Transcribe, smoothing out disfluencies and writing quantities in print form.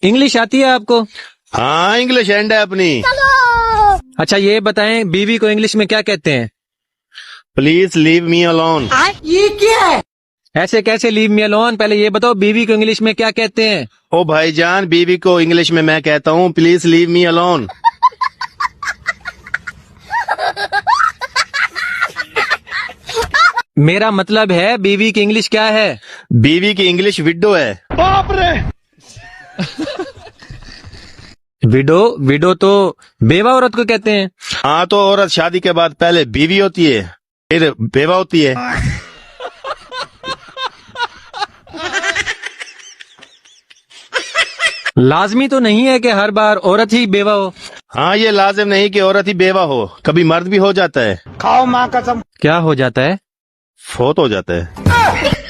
English आती है आपको? हाँ, इंग्लिश एंड है अपनी। अच्छा ये बताएं, बीवी को इंग्लिश में क्या कहते हैं? Please leave me alone. ये क्या है? ऐसे कैसे लीव मी अलोन? पहले ये बताओ बीवी को इंग्लिश में क्या कहते हैं? ओ भाईजान, बीवी को इंग्लिश में मैं कहता हूँ प्लीज लीव मी अलोन। मेरा मतलब है बीवी की इंग्लिश क्या है? बीवी की इंग्लिश विडो है। बाप रे। विडो? विडो तो बेवा औरत को कहते हैं। हाँ, तो औरत शादी के बाद पहले बीवी होती है, फिर बेवा होती है। लाजमी तो नहीं है कि हर बार औरत ही बेवा हो। हाँ, ये लाजिम नहीं कि औरत ही बेवा हो, कभी मर्द भी हो जाता है। खाओ माँ कसम। क्या हो जाता है? फोत हो जाता है।